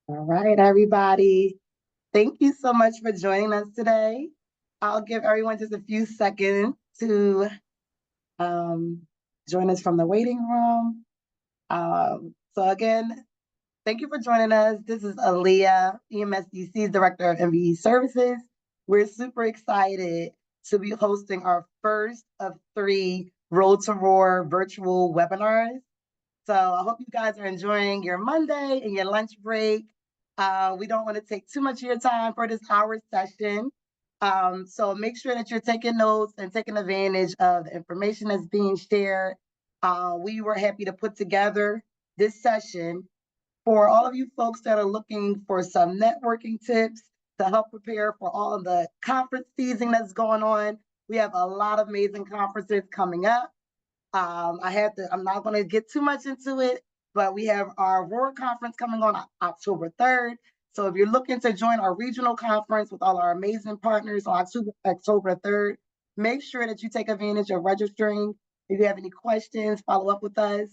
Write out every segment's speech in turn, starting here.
All right, everybody. Thank you so much for joining us today. I'll give everyone just a few seconds to um, join us from the waiting room. So again, thank you for joining us. This is Aaliyah, EMSDC's Director of MVE Services. We're super excited to be hosting our first of three Road to Roar virtual webinars. So I hope you guys are enjoying your Monday and your lunch break. We don't want to take too much of your time for this hour session. So make sure that you're taking notes and taking advantage of the information that's being shared. We were happy to put together this session for all of you folks that are looking for some networking tips to help prepare for all of the conference season that's going on. We have a lot of amazing conferences coming up. I'm not going to get too much into it, but we have our Roar Conference coming on October 3rd. So if you're looking to join our regional conference with all our amazing partners on October 3rd, make sure that you take advantage of registering. If you have any questions, follow up with us.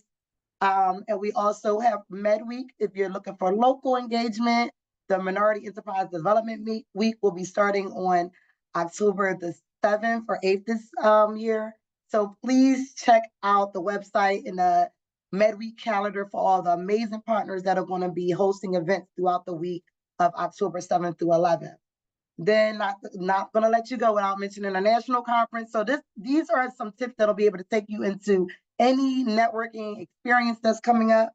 And we also have Med Week. If you're looking for local engagement, the Minority Enterprise Development Week will be starting on October the 7th or 8th this year. So please check out the website and the Med Week calendar for all the amazing partners that are going to be hosting events throughout the week of October 7th through 11th. Then not going to let you go without mentioning a national conference. So these are some tips that'll be able to take you into any networking experience that's coming up.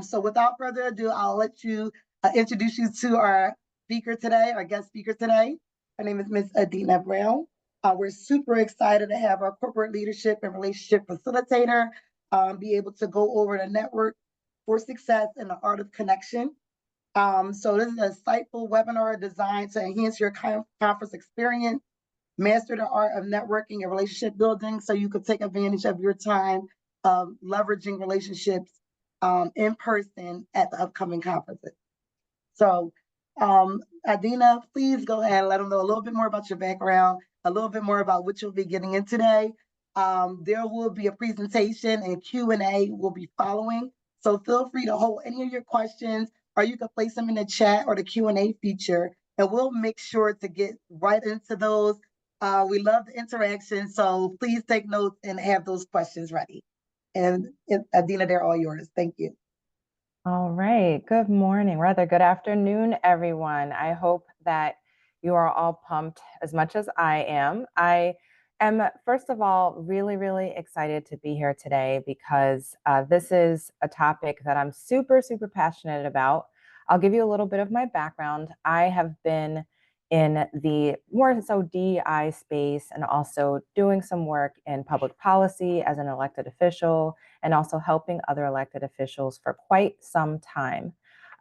So without further ado, I'll let you introduce you to our speaker today, our guest speaker today. Her name is Miss Edina Brown. We're super excited to have our corporate leadership and relationship facilitator be able to go over the network for success and the art of connection. So this is a insightful webinar designed to enhance your conference experience, master the art of networking and relationship building so you can take advantage of your time of leveraging relationships in person at the upcoming conferences. So Adina, please go ahead and let them know a little bit more about your background, a little bit more about what you'll be getting in today. There will be a presentation and Q&A will be following. So feel free to hold any of your questions or you can place them in the chat or the Q&A feature and we'll make sure to get right into those. We love the interaction, so please take notes and have those questions ready. And Adina, they're all yours. Thank you. All right. Good morning, rather good afternoon, everyone. I hope that you are all pumped as much as I am. I am, first of all, really, really excited to be here today because this is a topic that I'm super, super passionate about. I'll give you a little bit of my background. I have been in the more so DEI space and also doing some work in public policy as an elected official and also helping other elected officials for quite some time.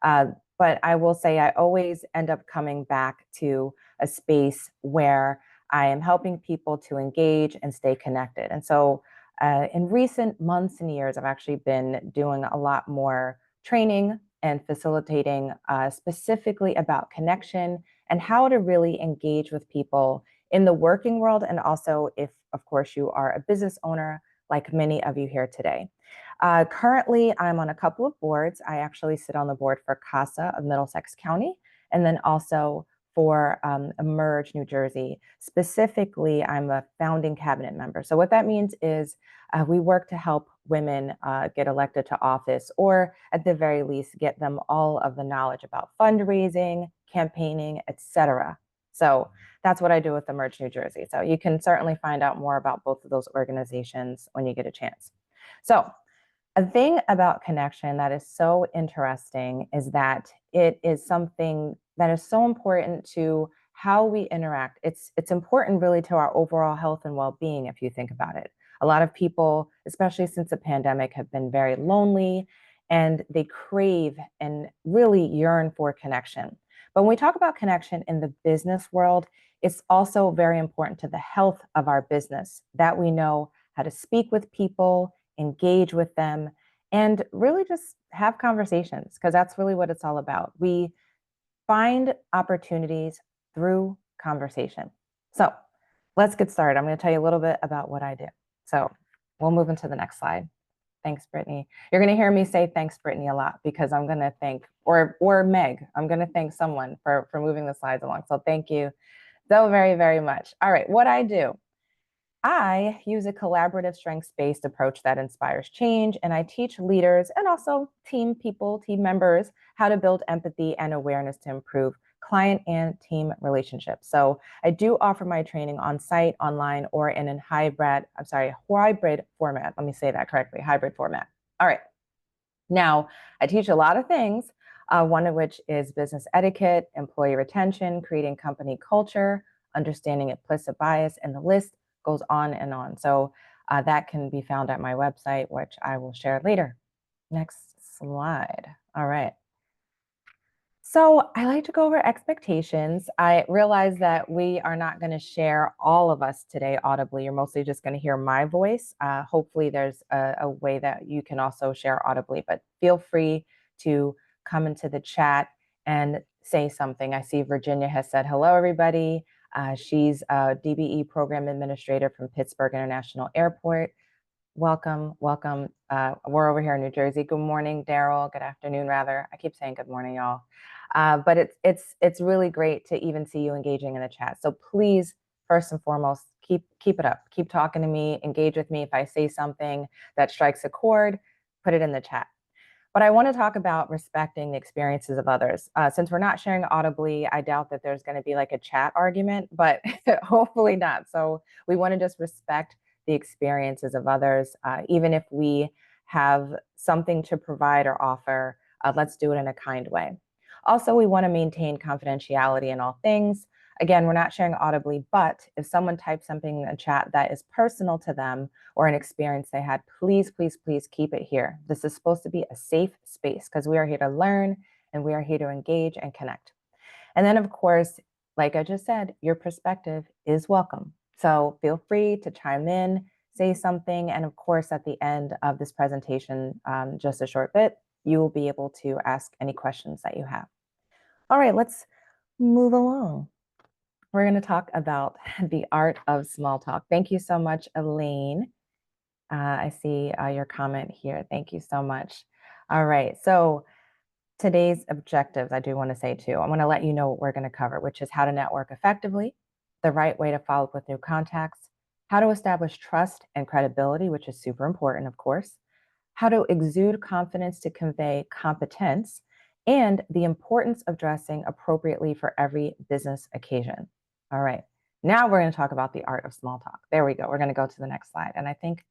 But I will say I always end up coming back to a space where I am helping people to engage and stay connected. And so in recent months and years, I've actually been doing a lot more training and facilitating specifically about connection and how to really engage with people in the working world. And also if, of course, you are a business owner, like many of you here today. Currently, I'm on a couple of boards. I actually sit on the board for CASA of Middlesex County, and then also for Emerge, New Jersey. Specifically, I'm a founding cabinet member. So what that means is we work to help women get elected to office, or at the very least, get them all of the knowledge about fundraising, campaigning, etc. So that's what I do with Emerge New Jersey. So you can certainly find out more about both of those organizations when you get a chance. So a thing about connection that is so interesting is that it is something that is so important to how we interact. It's important really to our overall health and well-being if you think about it. A lot of people, especially since the pandemic, have been very lonely and they crave and really yearn for connection. But when we talk about connection in the business world, it's also very important to the health of our business that we know how to speak with people, engage with them, and really just have conversations, because that's really what it's all about. We find opportunities through conversation. So let's get started. I'm going to tell you a little bit about what I do. So we'll move into the next slide. Thanks, Brittany. You're going to hear me say thanks, Brittany, a lot because I'm going to thank, or Meg, I'm going to thank someone for moving the slides along. So thank you so very, very much. All right, what I do. I use a collaborative strengths-based approach that inspires change, and I teach leaders and also team people, team members, how to build empathy and awareness to improve client and team relationships. So I do offer my training on site, online, or in a hybrid format. Let me say that correctly, hybrid format. All right. Now, I teach a lot of things, one of which is business etiquette, employee retention, creating company culture, understanding implicit bias, and the list goes on and on. So that can be found at my website, which I will share later. Next slide. All right. So I like to go over expectations. I realize that we are not going to share all of us today audibly. You're mostly just going to hear my voice. Hopefully there's a way that you can also share audibly, but feel free to come into the chat and say something. I see Virginia has said, hello, everybody. She's a DBE program administrator from Pittsburgh International Airport. Welcome, welcome. We're over here in New Jersey. Good morning, Daryl. Good afternoon, rather. I keep saying good morning, y'all. But it's really great to even see you engaging in the chat. So please, first and foremost, keep it up. Keep talking to me. Engage with me. If I say something that strikes a chord, put it in the chat. But I want to talk about respecting the experiences of others. Since we're not sharing audibly, I doubt that there's going to be like a chat argument, but hopefully not. So we want to just respect the experiences of others. Even if we have something to provide or offer, let's do it in a kind way. Also, we want to maintain confidentiality in all things. Again, we're not sharing audibly, but if someone types something in the chat that is personal to them or an experience they had, please, please, please keep it here. This is supposed to be a safe space because we are here to learn and we are here to engage and connect. And then, of course, like I just said, your perspective is welcome. So feel free to chime in, say something. And of course, at the end of this presentation, just a short bit, you will be able to ask any questions that you have. All right, let's move along. We're going to talk about the art of small talk. Thank you so much, Elaine. I see your comment here. Thank you so much. All right, so today's objectives, I do want to say too, I want to let you know what we're going to cover, which is how to network effectively, the right way to follow up with new contacts, how to establish trust and credibility, which is super important, of course, how to exude confidence to convey competence, and the importance of dressing appropriately for every business occasion. All right, now we're going to talk about the art of small talk. There we go. We're going to go to the next slide. And I think,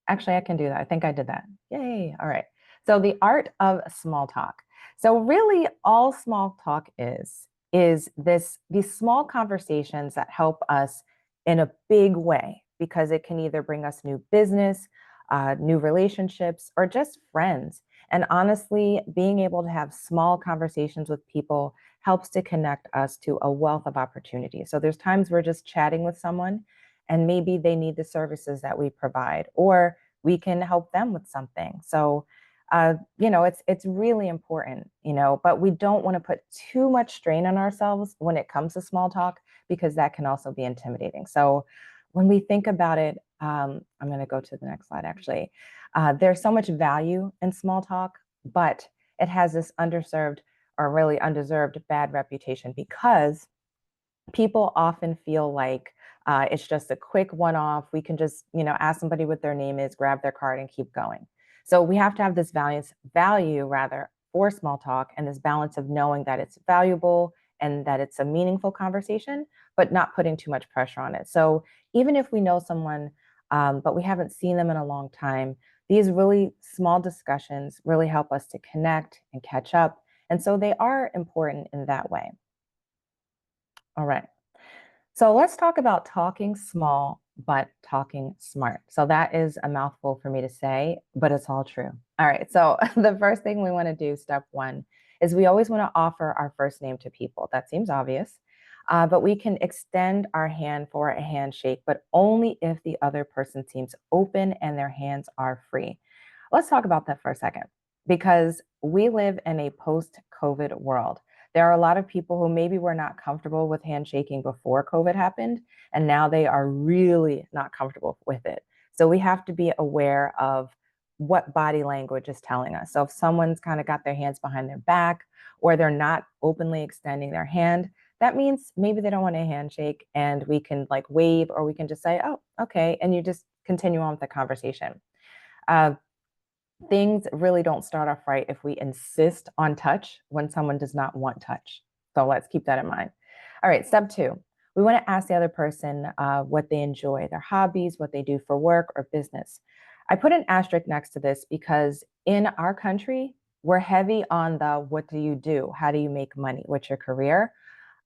actually, I can do that. I think I did that. Yay. All right. So the art of small talk. So really all small talk is these small conversations that help us in a big way because it can either bring us new business, new relationships, or just friends. And honestly, being able to have small conversations with people helps to connect us to a wealth of opportunities. So there's times we're just chatting with someone and maybe they need the services that we provide, or we can help them with something. So, it's really important, but we don't want to put too much strain on ourselves when it comes to small talk, because that can also be intimidating. So when we think about it, I'm going to go to the next slide, actually. There's so much value in small talk, but it has this underserved or really undeserved bad reputation because people often feel like it's just a quick one-off. We can just, ask somebody what their name is, grab their card and keep going. So we have to have this value rather for small talk, and this balance of knowing that it's valuable and that it's a meaningful conversation, but not putting too much pressure on it. So even if we know someone, but we haven't seen them in a long time, these really small discussions really help us to connect and catch up. And so they are important in that way. All right. So let's talk about talking small, but talking smart. So that is a mouthful for me to say, but it's all true. All right. So the first thing we want to do, step one, is we always want to offer our first name to people. That seems obvious, but we can extend our hand for a handshake, but only if the other person seems open and their hands are free. Let's talk about that for a second, because we live in a post-COVID world. There are a lot of people who maybe were not comfortable with handshaking before COVID happened, and now they are really not comfortable with it. So we have to be aware of what body language is telling us. So if someone's kind of got their hands behind their back or they're not openly extending their hand, that means maybe they don't want a handshake, and we can like wave, or we can just say, oh, okay. And you just continue on with the conversation. Uh, Things really don't start off right if we insist on touch when someone does not want touch. So let's keep that in mind. All right, step 2. We want to ask the other person what they enjoy, their hobbies, what they do for work or business. I put an asterisk next to this because in our country, we're heavy on the what do you do? How do you make money? What's your career?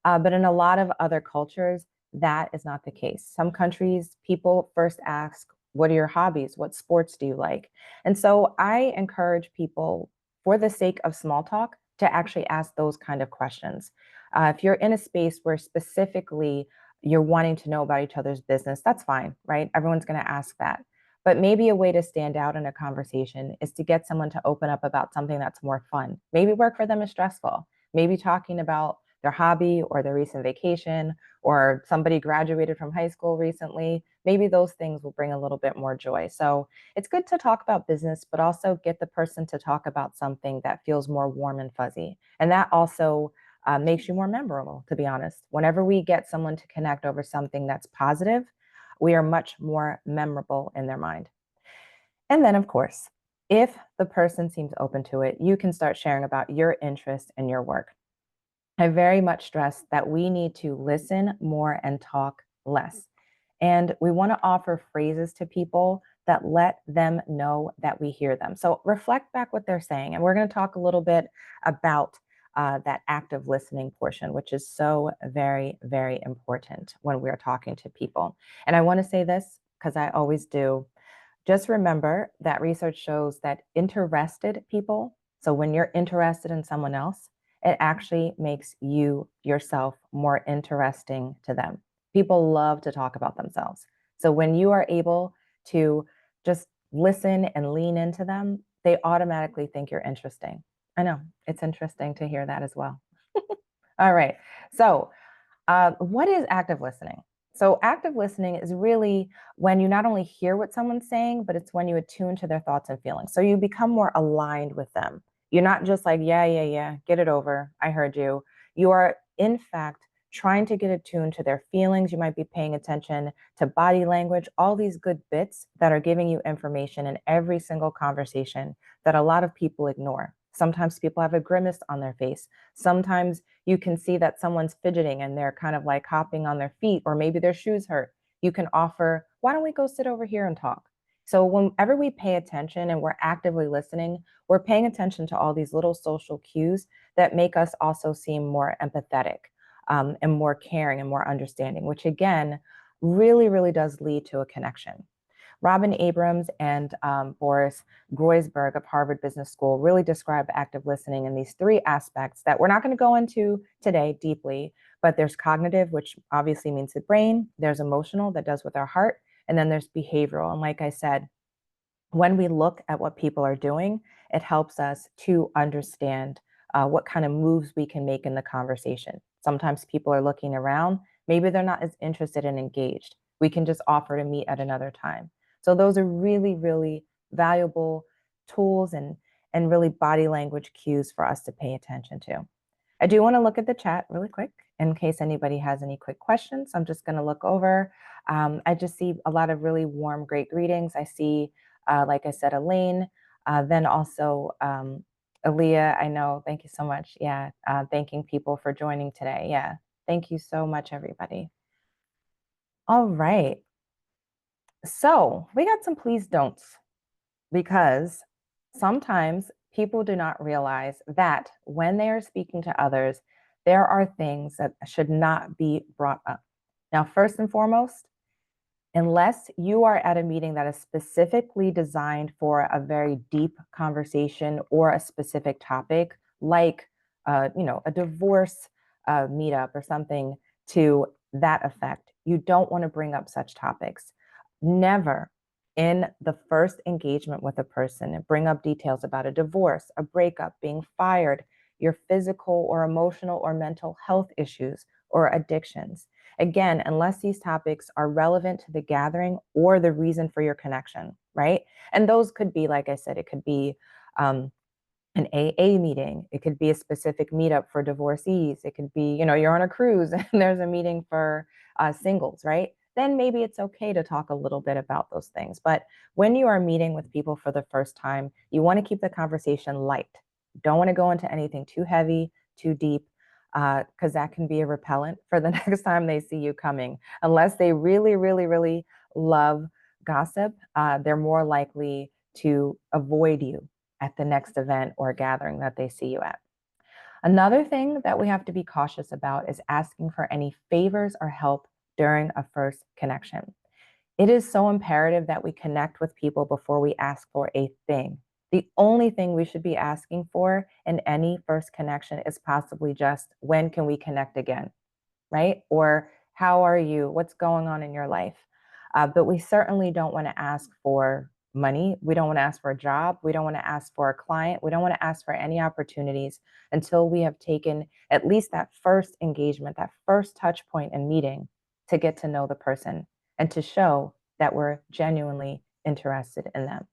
But in a lot of other cultures, that is not the case. Some countries, people first ask, what are your hobbies? What sports do you like? And so I encourage people, for the sake of small talk, to actually ask those kind of questions. If you're in a space where specifically you're wanting to know about each other's business, that's fine, right? Everyone's going to ask that. But maybe a way to stand out in a conversation is to get someone to open up about something that's more fun. Maybe work for them is stressful. Maybe talking about their hobby or their recent vacation, or somebody graduated from high school recently, maybe those things will bring a little bit more joy. So it's good to talk about business, but also get the person to talk about something that feels more warm and fuzzy. And that also makes you more memorable, to be honest. Whenever we get someone to connect over something that's positive, we are much more memorable in their mind. And then, of course, if the person seems open to it, you can start sharing about your interest in your work. I very much stress that we need to listen more and talk less. And we want to offer phrases to people that let them know that we hear them. So reflect back what they're saying. And we're going to talk a little bit about that active listening portion, which is so very, very important when we're talking to people. And I want to say this because I always do. Just remember that research shows that interested people, so when you're interested in someone else, it actually makes you yourself more interesting to them. People love to talk about themselves. So when you are able to just listen and lean into them, they automatically think you're interesting. I know it's interesting to hear that as well. All right. So what is active listening? So, active listening is really when you not only hear what someone's saying, but it's when you attune to their thoughts and feelings. So, you become more aligned with them. You're not just like, yeah, get it over. I heard you. You are, in fact, trying to get attuned to their feelings. You might be paying attention to body language, all these good bits that are giving you information in every single conversation that a lot of people ignore. Sometimes people have a grimace on their face. Sometimes you can see that someone's fidgeting and they're kind of like hopping on their feet, or maybe their shoes hurt. You can offer, why don't we go sit over here and talk? So whenever we pay attention and we're actively listening, we're paying attention to all these little social cues that make us also seem more empathetic, and more caring and more understanding, which again, really, really does lead to a connection. Robin Abrams and Boris Groysberg of Harvard Business School really describe active listening in these 3 aspects that we're not going to go into today deeply, but there's cognitive, which obviously means the brain, there's emotional, that does with our heart, and then there's behavioral. And like I said, when we look at what people are doing, it helps us to understand what kind of moves we can make in the conversation. Sometimes people are looking around, maybe they're not as interested and engaged. We can just offer to meet at another time. So those are really, really valuable tools and really body language cues for us to pay attention to. I do want to look at the chat really quick in case anybody has any quick questions. I'm just going to look over. I just see a lot of really warm, great greetings. I see, like I said, Elaine, then also Aaliyah, I know. Thank you so much. Yeah, thanking people for joining today. Yeah, thank you so much, everybody. All right. So we got some please don'ts, because sometimes people do not realize that when they are speaking to others, there are things that should not be brought up. Now, first and foremost, unless you are at a meeting that is specifically designed for a very deep conversation or a specific topic, like a divorce meetup or something to that effect, you don't want to bring up such topics. Never in the first engagement with a person bring up details about a divorce, a breakup, being fired, your physical or emotional or mental health issues or addictions. Again, unless these topics are relevant to the gathering or the reason for your connection, right? And those could be, like I said, it could be an AA meeting. It could be a specific meetup for divorcees. It could be, you're on a cruise and there's a meeting for singles, right? Then maybe it's okay to talk a little bit about those things. But when you are meeting with people for the first time, you want to keep the conversation light. Don't want to go into anything too heavy, too deep, because that can be a repellent for the next time they see you coming. Unless they really, really, really love gossip, they're more likely to avoid you at the next event or gathering that they see you at. Another thing that we have to be cautious about is asking for any favors or help during a first connection. It is so imperative that we connect with people before we ask for a thing. The only thing we should be asking for in any first connection is possibly just, when can we connect again? Right? Or how are you? What's going on in your life? But we certainly don't want to ask for money. We don't want to ask for a job. We don't want to ask for a client. We don't want to ask for any opportunities until we have taken at least that first engagement, that first touch point and meeting to get to know the person and to show that we're genuinely interested in them.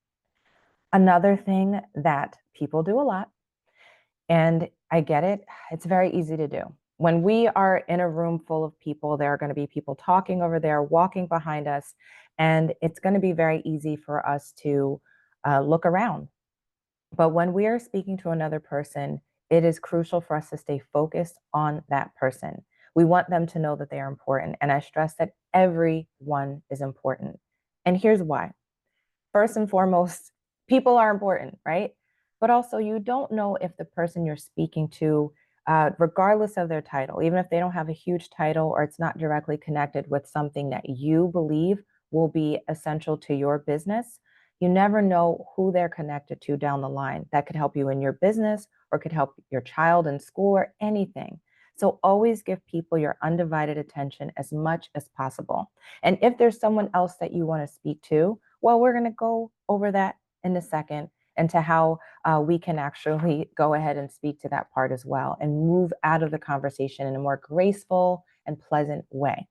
Another thing that people do a lot, and I get it, it's very easy to do. When we are in a room full of people, there are going to be people talking over there, walking behind us, and it's going to be very easy for us to look around. But when we are speaking to another person, it is crucial for us to stay focused on that person. We want them to know that they are important. And I stress that everyone is important. And here's why. First and foremost, people are important, right? But also, you don't know if the person you're speaking to, regardless of their title, even if they don't have a huge title or it's not directly connected with something that you believe will be essential to your business, you never know who they're connected to down the line that could help you in your business or could help your child in school or anything. So always give people your undivided attention as much as possible. And if there's someone else that you want to speak to, well, we're going to go over that in a second and to how we can actually go ahead and speak to that part as well and move out of the conversation in a more graceful and pleasant way.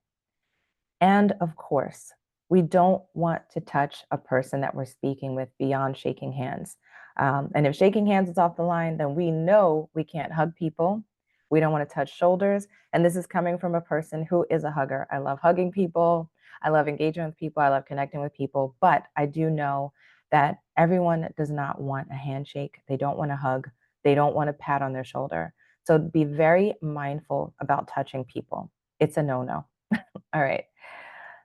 And of course, we don't want to touch a person that we're speaking with beyond shaking hands. And if shaking hands is off the line, then we know we can't hug people. We don't want to touch shoulders. And this is coming from a person who is a hugger. I love hugging people. I love engaging with people. I love connecting with people. But I do know that everyone does not want a handshake. They don't want a hug. They don't want a pat on their shoulder. So be very mindful about touching people. It's a no-no. All right.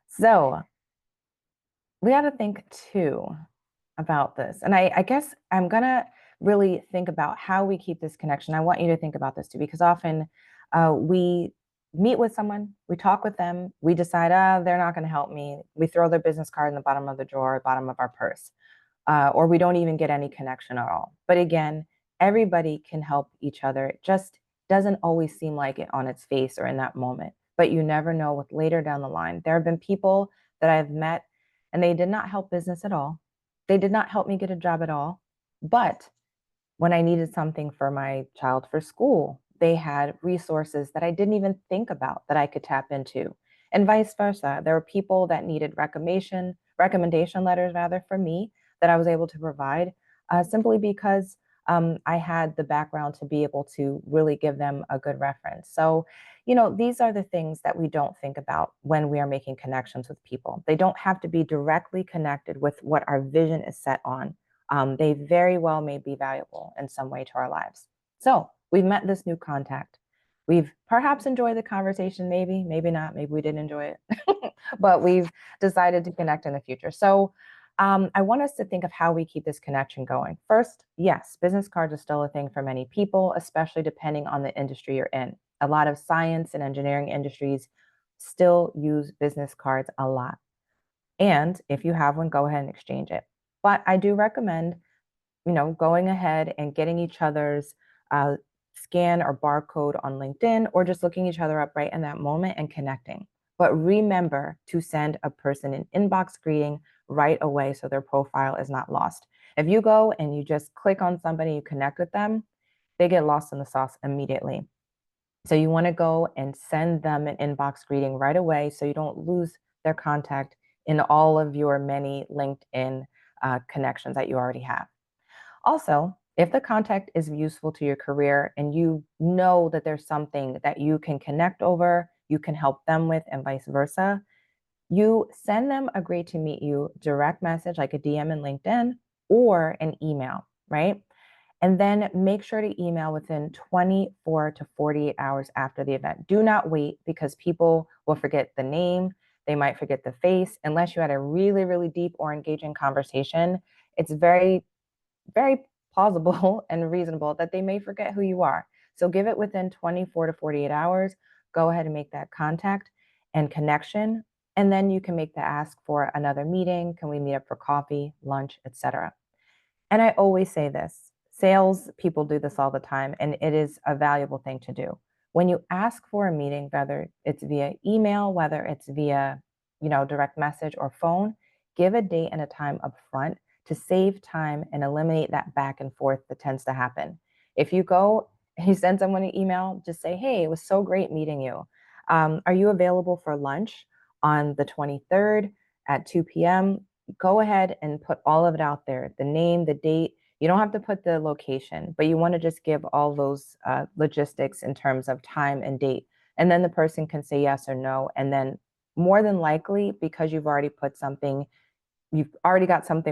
So we got to think too about this. And I guess I'm going to really think about how we keep this connection. I want you to think about this too, because often we meet with someone, we talk with them, we decide, they're not going to help me. We throw their business card in the bottom of the drawer, bottom of our purse, or we don't even get any connection at all. But again, everybody can help each other. It just doesn't always seem like it on its face or in that moment. But you never know what later down the line. There have been people that I've met and they did not help business at all. They did not help me get a job at all. But when I needed something for my child for school, they had resources that I didn't even think about that I could tap into. And vice versa. There were people that needed recommendation letters rather from me that I was able to provide simply because I had the background to be able to really give them a good reference. So, these are the things that we don't think about when we are making connections with people. They don't have to be directly connected with what our vision is set on. They very well may be valuable in some way to our lives. So we've met this new contact. We've perhaps enjoyed the conversation, maybe not, maybe we didn't enjoy it, but we've decided to connect in the future. So I want us to think of how we keep this connection going. First, yes, business cards are still a thing for many people, especially depending on the industry you're in. A lot of science and engineering industries still use business cards a lot. And if you have one, go ahead and exchange it. But I do recommend, going ahead and getting each other's scan or barcode on LinkedIn or just looking each other up right in that moment and connecting. But remember to send a person an inbox greeting right away so their profile is not lost. If you go and you just click on somebody, you connect with them, they get lost in the sauce immediately. So you want to go and send them an inbox greeting right away so you don't lose their contact in all of your many LinkedIn connections that you already have. Also, if the contact is useful to your career and you know that there's something that you can connect over, you can help them with, and vice versa, you send them a great to meet you direct message like a DM in LinkedIn or an email, right? And then make sure to email within 24 to 48 hours after the event. Do not wait because people will forget the name. They might forget the face. Unless you had a really, really deep or engaging conversation, it's very, very plausible and reasonable that they may forget who you are. So give it within 24 to 48 hours. Go ahead and make that contact and connection. And then you can make the ask for another meeting. Can we meet up for coffee, lunch, etc.? And I always say this, sales people do this all the time, and it is a valuable thing to do. When you ask for a meeting, whether it's via email, whether it's via, direct message or phone, give a date and a time up front to save time and eliminate that back and forth that tends to happen. If you go, you send someone an email, just say, hey, it was so great meeting you. Are you available for lunch on the 23rd at 2 p.m.? Go ahead and put all of it out there, the name, the date. You don't have to put the location, but you want to just give all those logistics in terms of time and date. And then the person can say yes or no. And then more than likely, because you've already got something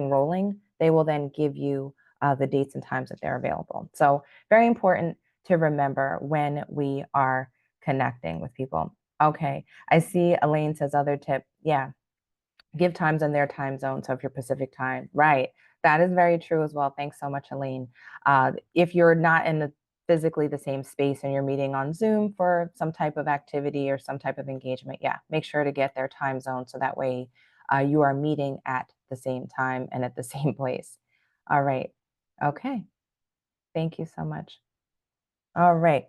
rolling, they will then give you the dates and times that they're available. So very important to remember when we are connecting with people. Okay, I see Elaine says other tip. Yeah, give times in their time zone. So if you're Pacific time, right? That is very true as well. Thanks so much, Elaine. If you're not in physically the same space and you're meeting on Zoom for some type of activity or some type of engagement, yeah, make sure to get their time zone so that way you are meeting at the same time and at the same place. All right. Okay. Thank you so much. All right.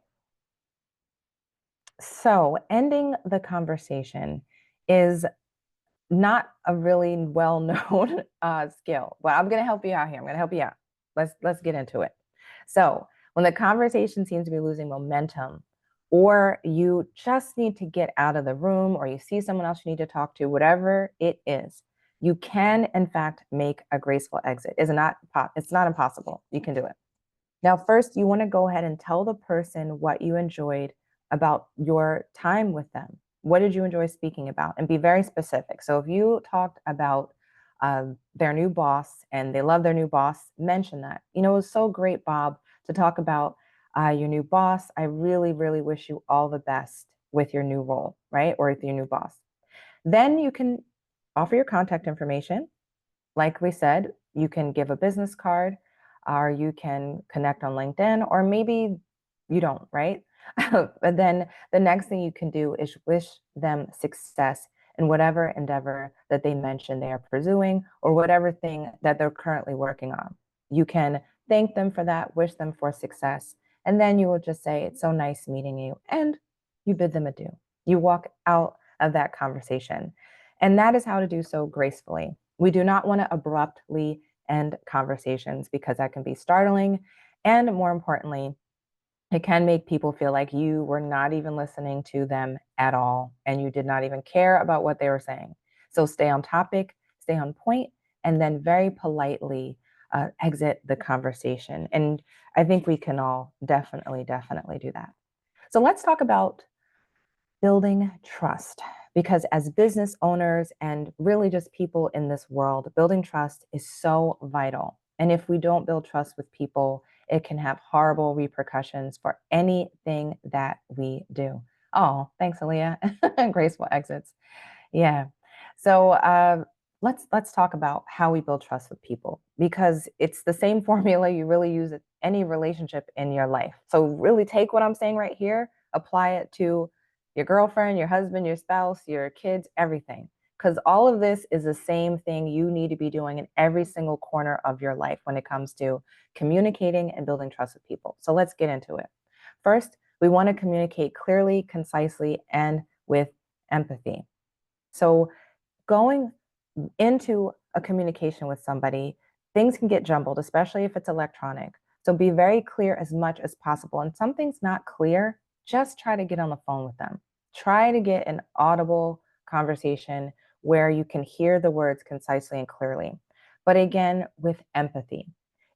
So ending the conversation is not a really well-known skill, but I'm going to help you out here. I'm going to help you out. Let's get into it. So when the conversation seems to be losing momentum, or you just need to get out of the room, or you see someone else you need to talk to, whatever it is, you can in fact make a graceful exit. It's not impossible. You can do it. Now, first, you want to go ahead and tell the person what you enjoyed about your time with them. What did you enjoy speaking about? And be very specific. So if you talked about their new boss and they love their new boss, mention that. It was so great, Bob, to talk about your new boss. I really, really wish you all the best with your new role, right? Or with your new boss. Then you can offer your contact information. Like we said, you can give a business card or you can connect on LinkedIn, or maybe you don't, right? But then the next thing you can do is wish them success in whatever endeavor that they mentioned they are pursuing or whatever thing that they're currently working on. You can thank them for that, wish them for success, and then you will just say, it's so nice meeting you, and you bid them adieu. You walk out of that conversation. And that is how to do so gracefully. We do not want to abruptly end conversations because that can be startling. And more importantly, it can make people feel like you were not even listening to them at all and you did not even care about what they were saying. So stay on topic, stay on point, and then very politely exit the conversation. And I think we can all definitely do that. So let's talk about building trust, because as business owners and really just people in this world, building trust is so vital. And if we don't build trust with people, it can have horrible repercussions for anything that we do. Oh, thanks, Aaliyah. Graceful exits. Yeah. So let's talk about how we build trust with people, because it's the same formula you really use in any relationship in your life. So really take what I'm saying right here, apply it to your girlfriend, your husband, your spouse, your kids, everything. Because all of this is the same thing you need to be doing in every single corner of your life when it comes to communicating and building trust with people. So let's get into it. First, we want to communicate clearly, concisely, and with empathy. So going into a communication with somebody, things can get jumbled, especially if it's electronic. So be very clear as much as possible. And something's not clear, just try to get on the phone with them. Try to get an audible conversation where you can hear the words concisely and clearly. but again, with empathy.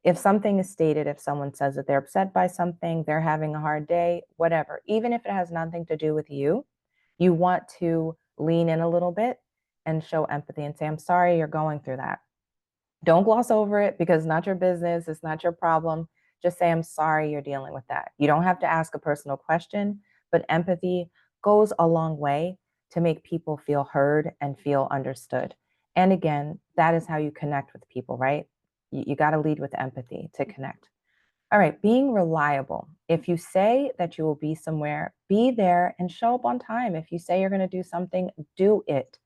If something is stated, if someone says that they're upset by something, they're having a hard day, whatever, even if it has nothing to do with you, you want to lean in a little bit and show empathy and say, I'm sorry you're going through that. Don't gloss over it because it's not your business, it's not your problem. Just say, I'm sorry you're dealing with that. You don't have to ask a personal question, but empathy goes a long way to make people feel heard and feel understood. And again, that is how you connect with people, right? You got to lead with empathy to connect. All right, being reliable. If you say that you will be somewhere, be there and show up on time. If you say you're going to do something, do it.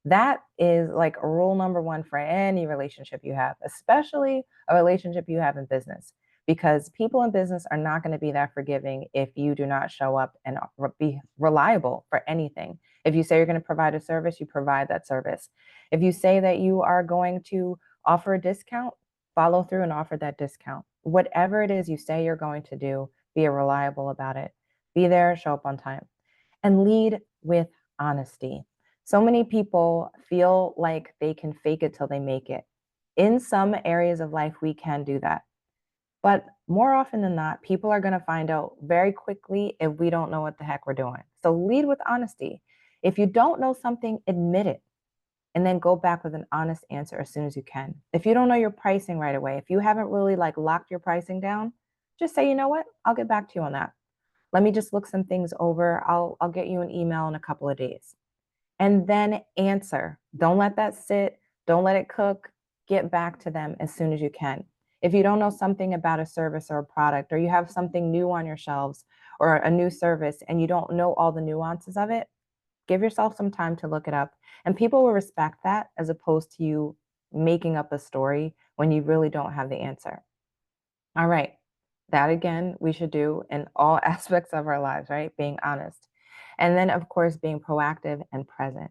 That is like rule number one for any relationship you have, especially a relationship you have in business, because people in business are not going to be that forgiving if you do not show up and be reliable for anything. If you say you're going to provide a service, you provide that service. If you say that you are going to offer a discount, follow through and offer that discount. Whatever it is you say you're going to do, be reliable about it. Be there, show up on time, and lead with honesty. So many people feel like they can fake it till they make it. In some areas of life, we can do that. But more often than not, people are going to find out very quickly if we don't know what the heck we're doing. So lead with honesty. If you don't know something, admit it and then go back with an honest answer as soon as you can. If you don't know your pricing right away, if you haven't really like locked your pricing down, just say, you know what, I'll get back to you on that. Let me just look some things over. I'll get you an email in a couple of days. And then answer. Don't let that sit. Don't let it cook. Get back to them as soon as you can. If you don't know something about a service or a product, or you have something new on your shelves or a new service and you don't know all the nuances of it, give yourself some time to look it up. And people will respect that as opposed to you making up a story when you really don't have the answer. All right. That again, we should do in all aspects of our lives, right? Being honest. And then, of course, being proactive and present.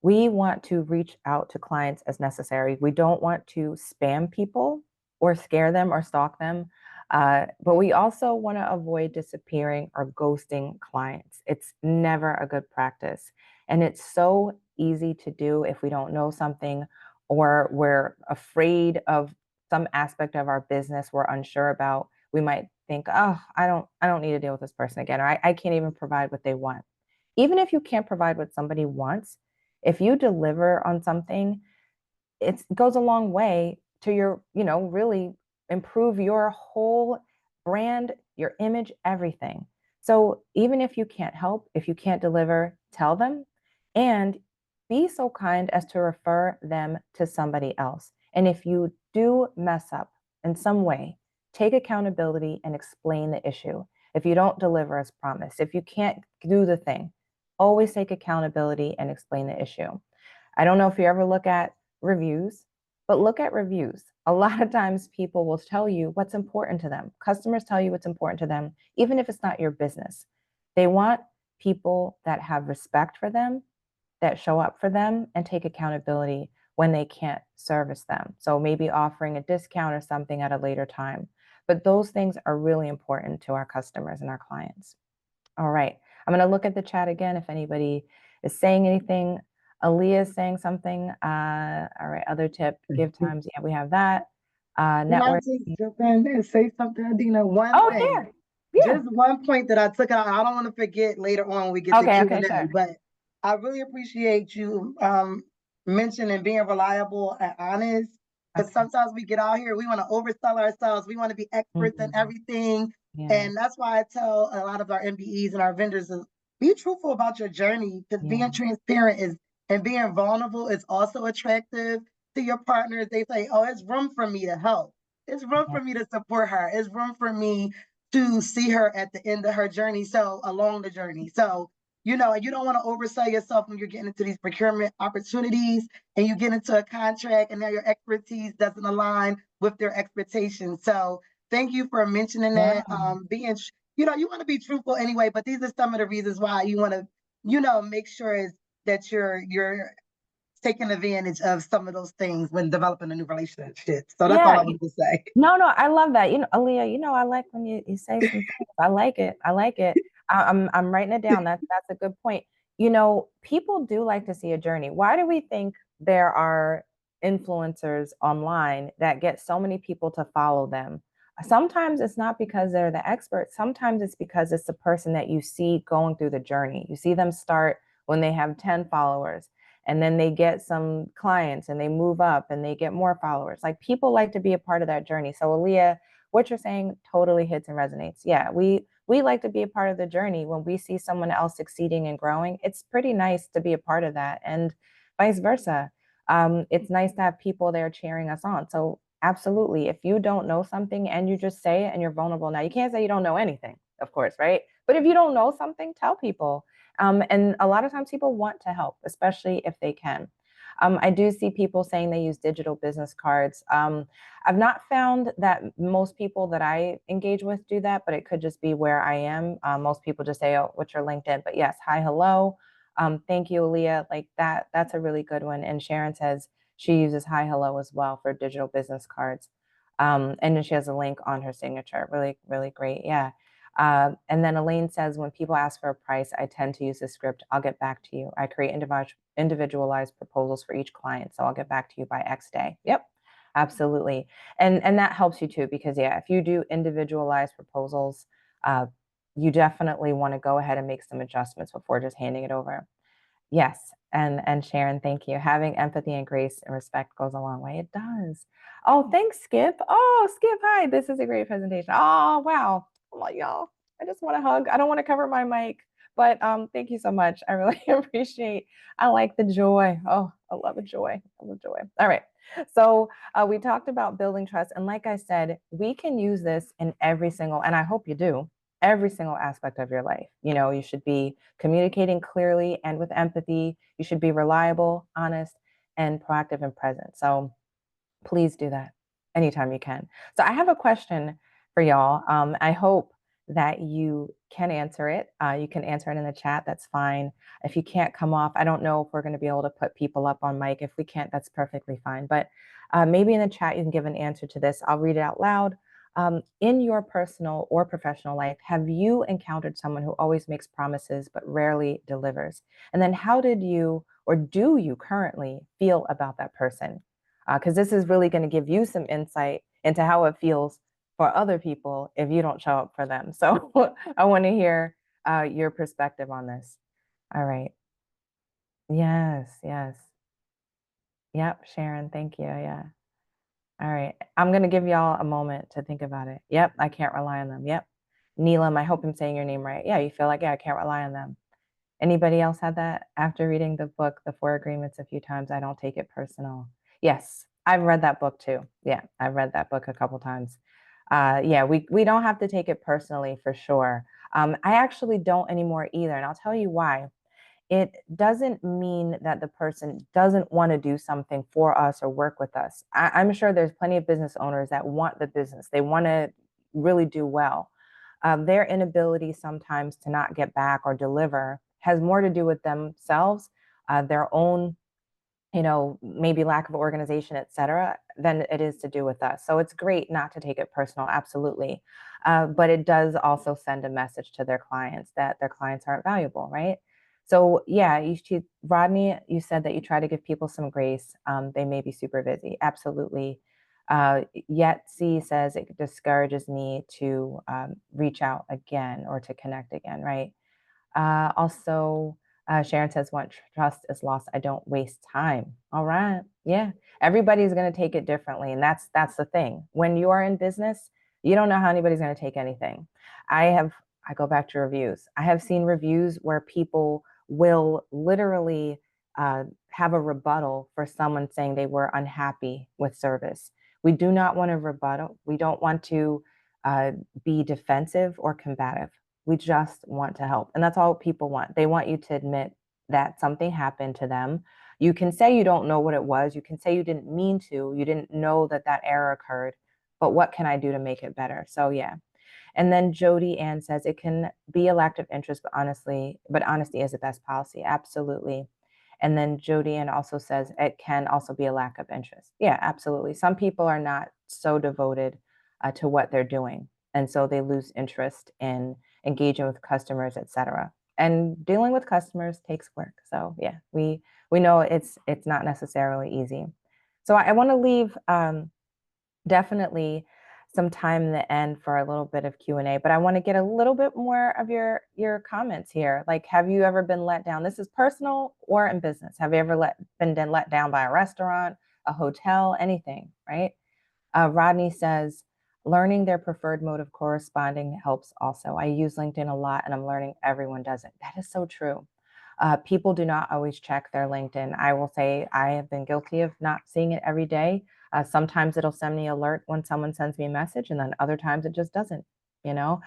We want to reach out to clients as necessary. We don't want to spam people or scare them or stalk them. But we also want to avoid disappearing or ghosting clients. It's never a good practice. And it's so easy to do if we don't know something or we're afraid of some aspect of our business we're unsure about. We might think, oh, I don't need to deal with this person again, or I can't even provide what they want. Even if you can't provide what somebody wants, if you deliver on something, it goes a long way to your, really improve your whole brand, your image, everything. So even if you can't help, if you can't deliver, tell them and be so kind as to refer them to somebody else. And if you do mess up in some way, take accountability and explain the issue. If you don't deliver as promised, if you can't do the thing, always take accountability and explain the issue. I don't know if you ever look at reviews, but look at reviews. A lot of times people will tell you what's important to them. Customers tell you what's important to them, even if it's not your business. They want people that have respect for them, that show up for them, and take accountability when they can't service them. So maybe offering a discount or something at a later time. But those things are really important to our customers and our clients. All right. I'm going to look at the chat again if anybody is saying anything. Aaliyah is saying something. All right. Other tip, give times. Yeah, we have that. Can I Network. just jump in and say something, Edina? One Oh, thing, yeah. Yeah. just one point that I took out. I don't want to forget later on when we get to Okay. Q Okay. and A, Sure. but I really appreciate you mentioning being reliable and honest. Because Okay. sometimes we get out here, we want to oversell ourselves. We want to be experts in Mhm. everything, Yeah. and that's why I tell a lot of our MBEs and our vendors is be truthful about your journey. Because being Yeah. transparent is and being vulnerable is also attractive to your partners. They say, "Oh, it's room for me to help. It's room Yeah. for me to support her. It's room for me to see her at the end of her journey. So along the journey. So, and you don't want to oversell yourself when you're getting into these procurement opportunities and you get into a contract and now your expertise doesn't align with their expectations. So thank you for mentioning Yeah. that. You want to be truthful anyway, but these are some of the reasons why you want to, make sure is that you're taking advantage of some of those things when developing a new relationship. So that's all Yeah. I wanted to say. No, no, I love that. Aaliyah, I like when you say some things. I like it. I like it. I'm writing it down. That's a good point. People do like to see a journey. Why do we think there are influencers online that get so many people to follow them. Sometimes it's not because they're the expert. Sometimes it's because it's the person that you see going through the journey. You see them start when they have 10 followers, and then they get some clients and they move up and they get more followers. Like, people like to be a part of that journey. So Aaliyah, what you're saying totally hits and resonates. Yeah, we like to be a part of the journey. When we see someone else succeeding and growing, it's pretty nice to be a part of that, and vice versa. It's nice to have people there cheering us on. So absolutely, if you don't know something and you just say it and you're vulnerable, now you can't say you don't know anything, of course, right? But if you don't know something, tell people. And a lot of times people want to help, especially if they can. I do see people saying they use digital business cards. I've not found that most people that I engage with do that, but it could just be where I am. Most people just say, "Oh, what's your LinkedIn?" But yes, hi, hello. Thank you, Aaliyah. Like that, that's a really good one. And Sharon says she uses hi, hello as well for digital business cards. And then she has a link on her signature. Really, really great. Yeah. And then Elaine says, when people ask for a price, I tend to use the script. I'll get back to you. I create individualized proposals for each client. So I'll get back to you by X day. Yep, absolutely. And that helps you too, because yeah, if you do individualized proposals, you definitely want to go ahead and make some adjustments before just handing it over. Yes, and Sharon, thank you. Having empathy and grace and respect goes a long way. It does. Oh, thanks, Skip. Oh, Skip, hi. This is a great presentation. Oh, wow. Oh my y'all. I just want to hug. I don't want to cover my mic, but thank you so much. I really appreciate. I like the joy. Oh, I love a joy. I love joy. All right. So we talked about building trust, and like I said, we can use this in every single, and I hope you do, every single aspect of your life. You know, you should be communicating clearly and with empathy. You should be reliable, honest, and proactive and present. So please do that anytime you can. So I have a question for y'all. I hope that you can answer it. You can answer it in the chat. That's fine. If you can't come off, I don't know if we're going to be able to put people up on mic. If we can't, that's perfectly fine. But maybe in the chat, you can give an answer to this. I'll read it out loud. In your personal or professional life, have you encountered someone who always makes promises but rarely delivers? And then how did you or do you currently feel about that person? Because this is really going to give you some insight into how it feels for other people if you don't show up for them. So I want to hear your perspective on this. All right. Yes, yes. Yep, Sharon, thank you. Yeah. All right. I'm going to give y'all a moment to think about it. Yep, I can't rely on them. Yep. Neelam, I hope I'm saying your name right. Yeah, you feel like, yeah, I can't rely on them. Anybody else had that? After reading the book, The Four Agreements, a few times, I don't take it personal. Yes, I've read that book too. Yeah, I've read that book a couple times. Yeah, we don't have to take it personally for sure. I actually don't anymore either, and I'll tell you why. It doesn't mean that the person doesn't want to do something for us or work with us. I'm sure there's plenty of business owners that want the business. They want to really do well. Their inability sometimes to not get back or deliver has more to do with themselves, their own, maybe lack of organization, et cetera, than it is to do with us. So it's great not to take it personal, absolutely. But it does also send a message to their clients that their clients aren't valuable, right? So yeah, Rodney, you said that you try to give people some grace. They may be super busy. Absolutely. Yet C says it discourages me to reach out again or to connect again, right? Also, Sharon says, once trust is lost, I don't waste time. All right. Yeah. Everybody's going to take it differently. And that's the thing. When you are in business, you don't know how anybody's going to take anything. I go back to reviews. I have seen reviews where people will literally have a rebuttal for someone saying they were unhappy with service. We do not want a rebuttal. We don't want to be defensive or combative. We just want to help. And that's all people want. They want you to admit that something happened to them. You can say you don't know what it was. You can say you didn't mean to. You didn't know that that error occurred. But what can I do to make it better? So, yeah. And then Jody Ann says it can be a lack of interest, but honesty is the best policy. Absolutely. And then Jody Ann also says it can also be a lack of interest. Yeah, absolutely. Some people are not so devoted to what they're doing. And so they lose interest in engaging with customers, et cetera. And dealing with customers takes work. So yeah, we know it's not necessarily easy. So I want to leave definitely some time in the end for a little bit of Q&A, but I want to get a little bit more of your comments here. Like, have you ever been let down? This is personal or in business. Have you ever been let down by a restaurant, a hotel, anything, right? Rodney says, learning their preferred mode of corresponding helps also. I use LinkedIn a lot and I'm learning everyone does it. That is so true. People do not always check their LinkedIn. I will say I have been guilty of not seeing it every day. Sometimes it'll send me alert when someone sends me a message, and then other times it just doesn't, you know?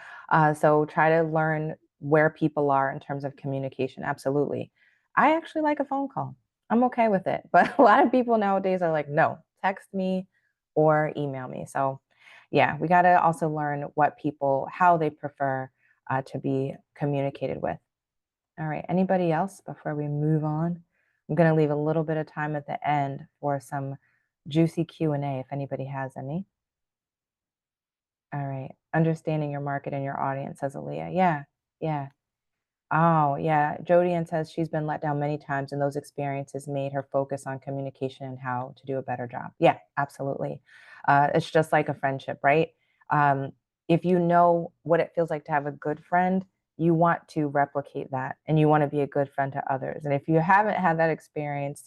So try to learn where people are in terms of communication. Absolutely. I actually like a phone call. I'm okay with it. But a lot of people nowadays are like, no, text me or email me. So yeah, we got to also learn what people, how they prefer to be communicated with. All right. Anybody else before we move on? I'm going to leave a little bit of time at the end for some juicy Q&A if anybody has any. All right. Understanding your market and your audience, says Aaliyah. Yeah. Yeah. Oh, yeah. Jodianne says she's been let down many times, and those experiences made her focus on communication and how to do a better job. Yeah, absolutely. It's just like a friendship, right? Um, if you know what it feels like to have a good friend, you want to replicate that and you want to be a good friend to others. And if you haven't had that experience,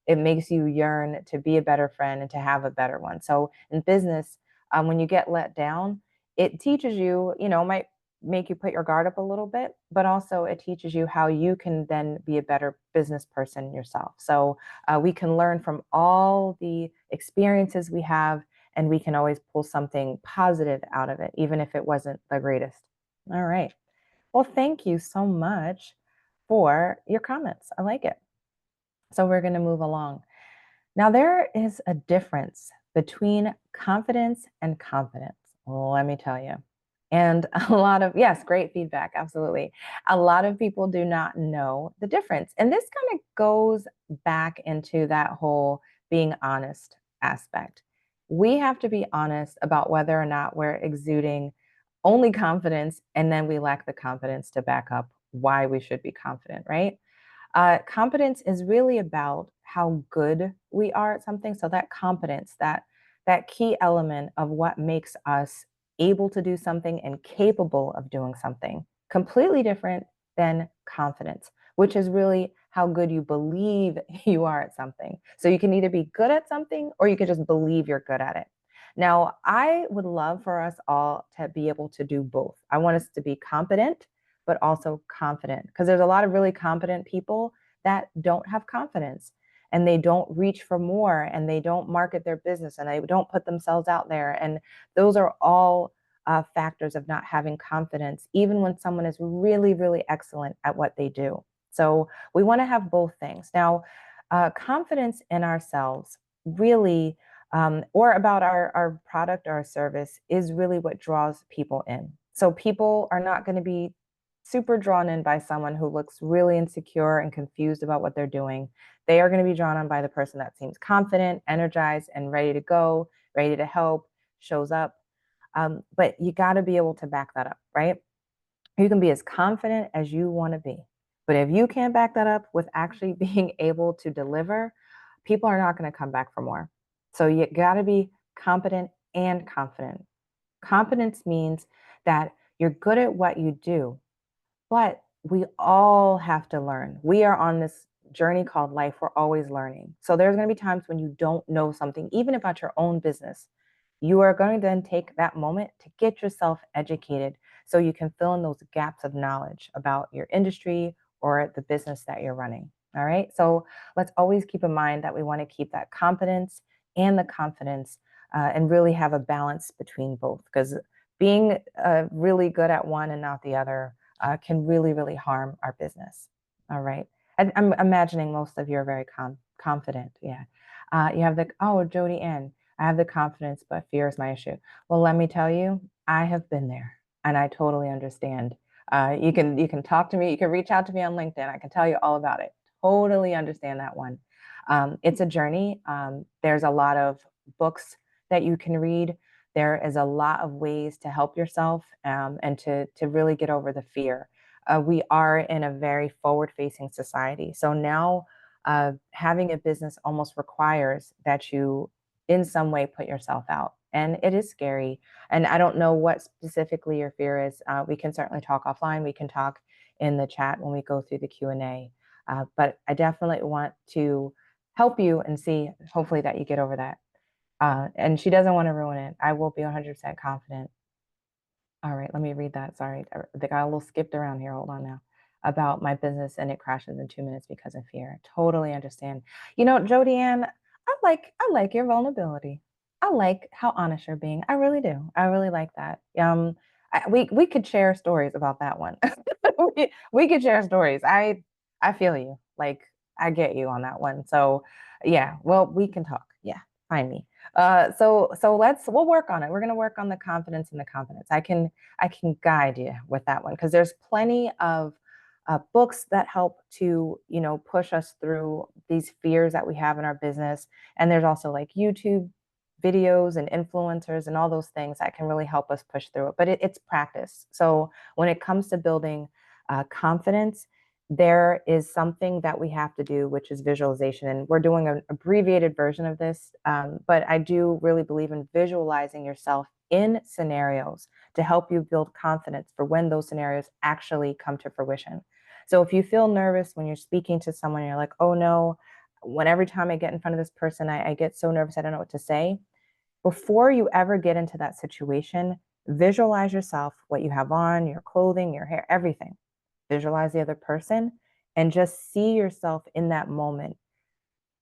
it makes you yearn to be a better friend and to have a better one. So in business, when you get let down, it teaches you, might make you put your guard up a little bit, but also it teaches you how you can then be a better business person yourself. So we can learn from all the experiences we have, and we can always pull something positive out of it, even if it wasn't the greatest. All right. Well, thank you so much for your comments. I like it. So we're going to move along. Now, there is a difference between confidence and confidence. Let me tell you. And a lot of, yes, great feedback. Absolutely. A lot of people do not know the difference. And this kind of goes back into that whole being honest aspect. We have to be honest about whether or not we're exuding only confidence and then we lack the confidence to back up why we should be confident, right? Competence is really about how good we are at something. So that competence, that key element of what makes us able to do something and capable of doing something, completely different than confidence, which is really how good you believe you are at something. So you can either be good at something or you can just believe you're good at it. Now, I would love for us all to be able to do both. I want us to be competent but also confident. Because there's a lot of really competent people that don't have confidence and they don't reach for more and they don't market their business and they don't put themselves out there. And those are all factors of not having confidence, even when someone is really, really excellent at what they do. So we want to have both things. Now, confidence in ourselves really, or about our product or our service, is really what draws people in. So people are not going to be super drawn in by someone who looks really insecure and confused about what they're doing. They are going to be drawn on by the person that seems confident, energized, and ready to go, ready to help, shows up. But you got to be able to back that up, right? You can be as confident as you want to be. But if you can't back that up with actually being able to deliver, people are not going to come back for more. So you got to be competent and confident. Competence means that you're good at what you do, but we all have to learn. We are on this journey called life. We're always learning. So there's going to be times when you don't know something, even about your own business. You are going to then take that moment to get yourself educated so you can fill in those gaps of knowledge about your industry or the business that you're running. All right. So let's always keep in mind that we want to keep that competence and the confidence and really have a balance between both, because being really good at one and not the other can really, really harm our business. All right. I'm imagining most of you are very confident. Yeah. You have Jody Ann, I have the confidence, but fear is my issue. Well, let me tell you, I have been there and I totally understand. You can talk to me. You can reach out to me on LinkedIn. I can tell you all about it. Totally understand that one. It's a journey. There's a lot of books that you can read. There is a lot of ways to help yourself and to really get over the fear. We are in a very forward-facing society. So now having a business almost requires that you in some way put yourself out, and it is scary. And I don't know what specifically your fear is. We can certainly talk offline. We can talk in the chat when we go through the Q&A. But I definitely want to help you and see, hopefully, that you get over that. And she doesn't want to ruin it. I will be 100% confident. All right, let me read that. Sorry, I got a little skipped around here. Hold on now. About my business and it crashes in 2 minutes because of fear. Totally understand. You know, Jody Ann, I like your vulnerability. I like how honest you're being. I really do. I really like that. We could share stories about that one. we could share stories. I feel you. Like I get you on that one. So yeah, well, we can talk. Yeah, find me. So we'll work on it. We're gonna work on the confidence and the confidence. I can guide you with that one because there's plenty of books that help to push us through these fears that we have in our business, and there's also like YouTube videos and influencers and all those things that can really help us push through it. But it's practice. So when it comes to building confidence, there is something that we have to do, which is visualization. And we're doing an abbreviated version of this, but I do really believe in visualizing yourself in scenarios to help you build confidence for when those scenarios actually come to fruition. So if you feel nervous when you're speaking to someone, you're like, oh no, when every time I get in front of this person, I get so nervous, I don't know what to say. Before you ever get into that situation, visualize yourself, what you have on, your clothing, your hair, everything. Visualize the other person and just see yourself in that moment.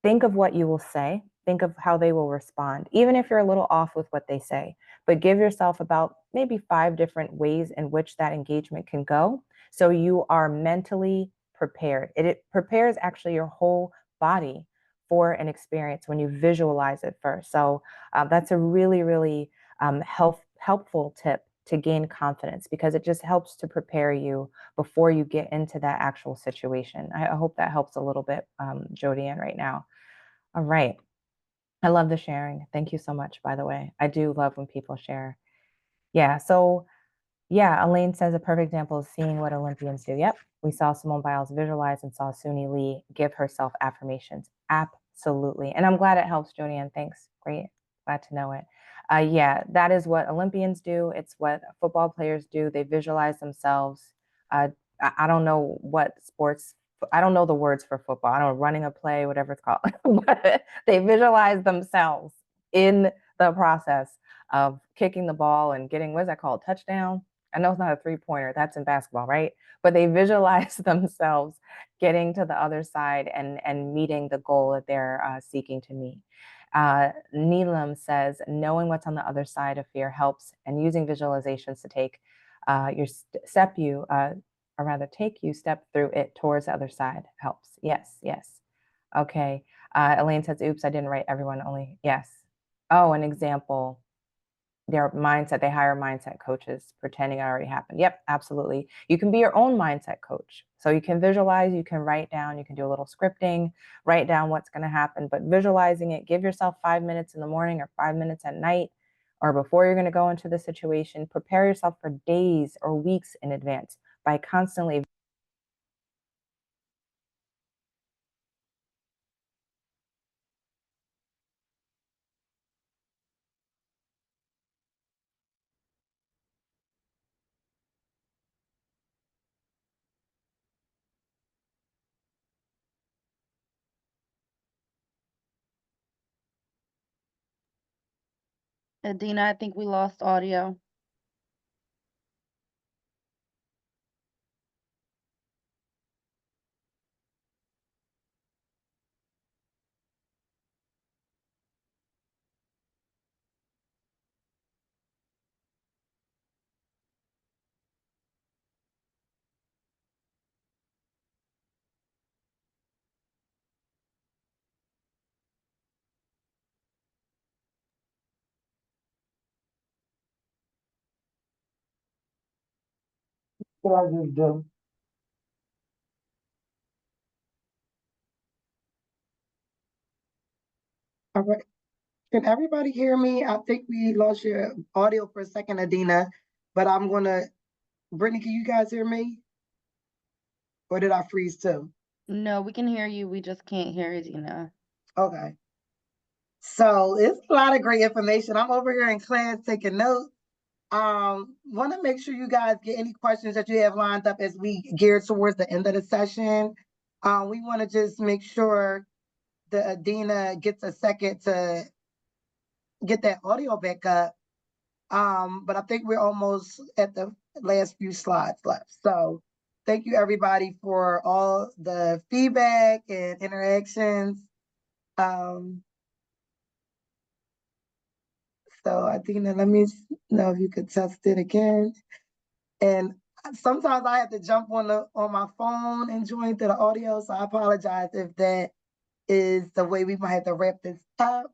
Think of what you will say. Think of how they will respond, even if you're a little off with what they say. But give yourself about maybe 5 different ways in which that engagement can go. So you are mentally prepared. It prepares actually your whole body for an experience when you visualize it first. So that's a really, really helpful tip to gain confidence because it just helps to prepare you before you get into that actual situation. I hope that helps a little bit, Jody Ann, right now. All right. I love the sharing. Thank you so much, by the way. I do love when people share. Yeah. So, yeah, Elaine says a perfect example is seeing what Olympians do. Yep. We saw Simone Biles visualize and saw Suni Lee give herself affirmations. Absolutely. And I'm glad it helps, Jody Ann. Thanks. Great. Glad to know it. Yeah, that is what Olympians do. It's what football players do. They visualize themselves. I don't know what sports, I don't know the words for football. I don't know, running a play, whatever it's called. But they visualize themselves in the process of kicking the ball and getting, what is that called? Touchdown? I know it's not a 3-pointer. That's in basketball, right? But they visualize themselves getting to the other side and meeting the goal that they're seeking to meet. Neelam says, knowing what's on the other side of fear helps, and using visualizations to take your step you, or rather take you step through it towards the other side helps. Yes, yes. Okay. Elaine says, oops, I didn't write everyone only. Yes. Oh, an example. Their mindset, they hire mindset coaches pretending it already happened. Yep, absolutely. You can be your own mindset coach. So you can visualize, you can write down, you can do a little scripting, write down what's going to happen, but visualizing it, give yourself 5 minutes in the morning or 5 minutes at night or before you're going to go into the situation. Prepare yourself for days or weeks in advance by constantly. Edina, I think we lost audio. What I just do. All right. Can everybody hear me? I think we lost your audio for a second, Adina, but Brittany, can you guys hear me? Or did I freeze too? No, we can hear you. We just can't hear Edina. Okay. So it's a lot of great information. I'm over here in class taking notes. Want to make sure you guys get any questions that you have lined up as we gear towards the end of the session. We want to just make sure that Edina gets a second to get that audio back up. But I think we're almost at the last few slides left. So thank you everybody for all the feedback and interactions. So Edina, let me know if you could test it again. And sometimes I have to jump on my phone and join to the audio. So I apologize if that is the way we might have to wrap this up.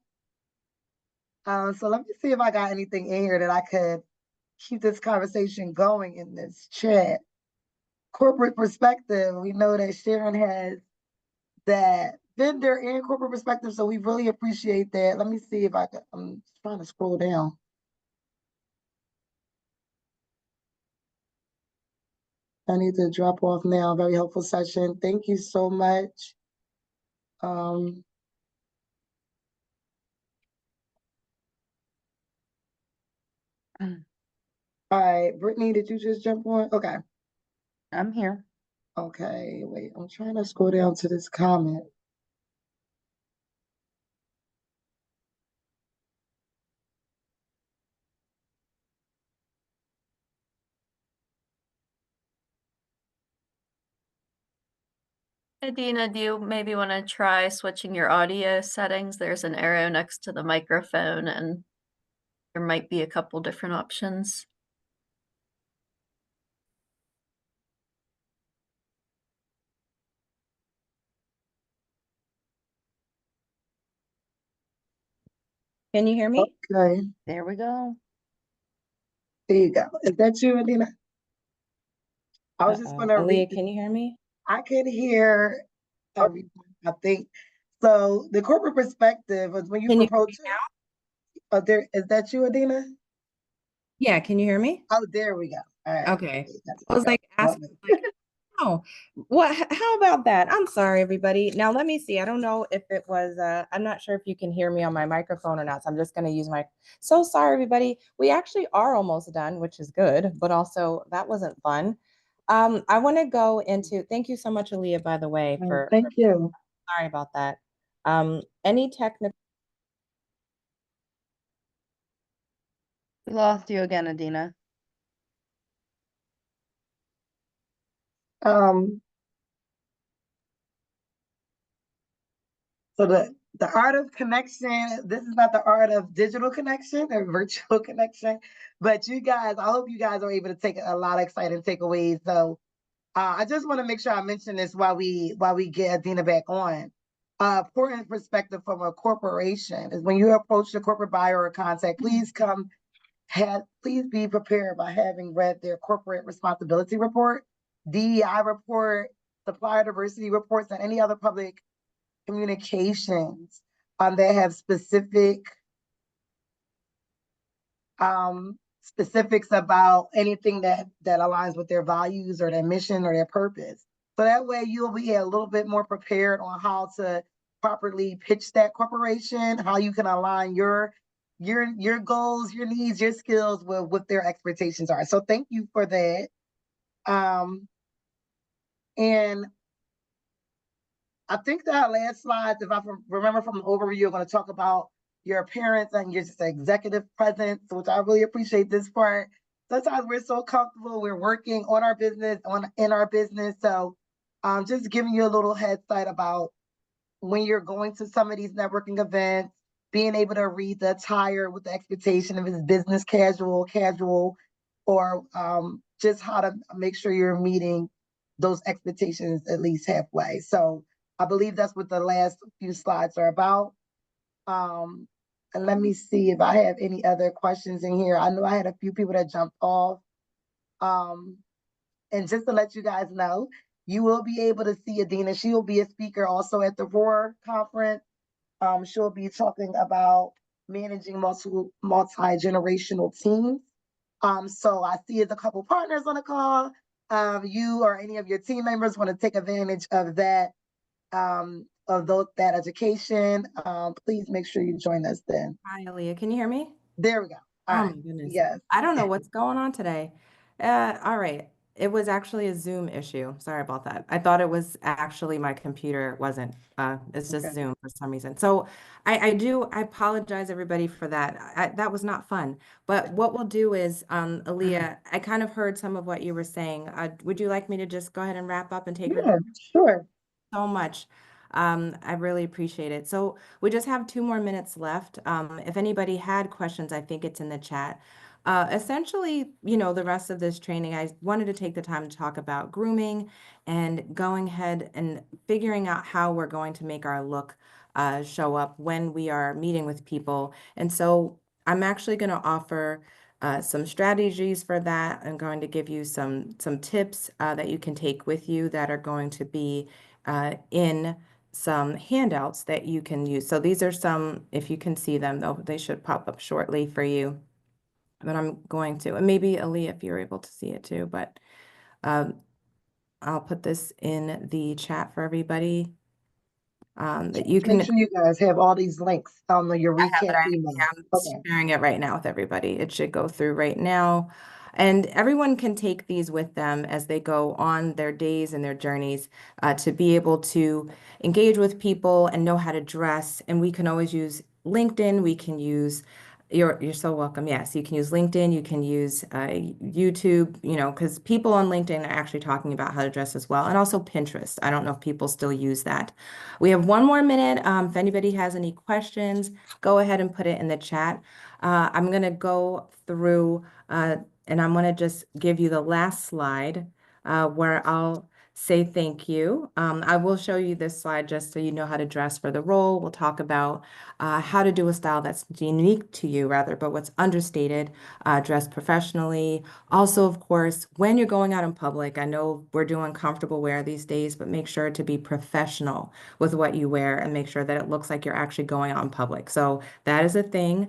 So let me see if I got anything in here that I could keep this conversation going in this chat. Corporate perspective, we know that Sharon has that vendor and corporate perspective, so we really appreciate that. Let me see if I can, I'm trying to scroll down. I need to drop off now. Very helpful session. Thank you so much. All right, Brittany, did you just jump on? Okay. I'm here. Okay, wait, I'm trying to scroll down to this comment. Edina, do you maybe want to try switching your audio settings? There's an arrow next to the microphone and there might be a couple different options. Can you hear me? Okay, There we go. there you go. Is that you, Edina? I was just gonna Aaliyah, read. can you hear me? I can hear everyone, I think. So the corporate perspective is when you Can you approach there is that you, Edina? Yeah, can you hear me? Oh, there we go. All right. Okay. That's I was like asking, like, oh, how about that? I'm sorry, everybody. Now let me see. I don't know if it was, I'm not sure if you can hear me on my microphone or not. So I'm just going to use so sorry, everybody. We actually are almost done, which is good, but also that wasn't fun. I want to go into, thank you so much, Aaliyah, by the way, Thank you. sorry about that. Any technical. We lost you again, Edina. Um, so the art of connection, this is not the art of digital connection or virtual connection, but you guys, I hope you guys are able to take a lot of exciting takeaways. So I just want to make sure I mention this while we get Edina back on. Important perspective from a corporation is when you approach the corporate buyer or contact, please please be prepared by having read their corporate responsibility report, DEI report, supplier diversity reports, and any other public communications that have specifics about anything that aligns with their values or their mission or their purpose. So that way you'll be a little bit more prepared on how to properly pitch that corporation, how you can align your goals, your needs, your skills with what their expectations are. So thank you for that. And I think that last slides, if I remember from the overview, you're going to talk about your appearance and your just executive presence, which I really appreciate this part. Sometimes we're so comfortable, we're working on our business, in our business. So just giving you a little head start about when you're going to some of these networking events, being able to read the attire with the expectation if it's business casual, or just how to make sure you're meeting those expectations at least halfway. So I believe that's what the last few slides are about. And let me see if I have any other questions in here. I know I had a few people that jumped off. And just to let you guys know, you will be able to see Edina. She will be a speaker also at the ROAR conference. She'll be talking about managing multi-generational teams. So I see there's a couple partners on the call. You or any of your team members want to take advantage of that of that education, please make sure you join us then. Hi, Aaliyah. Can you hear me? There we go. All Oh right. my goodness. Yes. I don't know what's going on today. All right. It was actually a Zoom issue. Sorry about that. I thought it was actually my computer. It wasn't. It's just Okay. Zoom for some reason. So I apologize everybody for that. That was not fun. But what we'll do is, Aaliyah, I kind of heard some of what you were saying. Would you like me to just go ahead and wrap up and take her? Yeah, sure. So much. I really appreciate it. So we just have 2 more minutes left. If anybody had questions, I think it's in the chat. Essentially, the rest of this training, I wanted to take the time to talk about grooming and going ahead and figuring out how we're going to make our look show up when we are meeting with people. And so I'm actually going to offer some strategies for that. I'm going to give you some tips that you can take with you that are going to be in some handouts that you can use. So these are some, if you can see them, though, they should pop up shortly for you. But I'm going to, and maybe Aaliyah, if you're able to see it too, but I'll put this in the chat for everybody that you Make can. sure you guys have all these links on your I have it. recap email. I'm Okay. sharing it right now with everybody. It should go through right now. And everyone can take these with them as they go on their days and their journeys to be able to engage with people and know how to dress. And we can always use LinkedIn. We can use you're so welcome. Yes, you can use LinkedIn. You can use YouTube, because people on LinkedIn are actually talking about how to dress as well. And also Pinterest. I don't know if people still use that. We have 1 more minute. If anybody has any questions, go ahead and put it in the chat. I'm going to go through and I'm going to just give you the last slide where I'll say thank you. I will show you this slide just so you know how to dress for the role. We'll talk about how to do a style that's unique to you, rather, but what's understated, dress professionally. Also, of course, when you're going out in public, I know we're doing comfortable wear these days, but make sure to be professional with what you wear and make sure that it looks like you're actually going out in public. So that is a thing.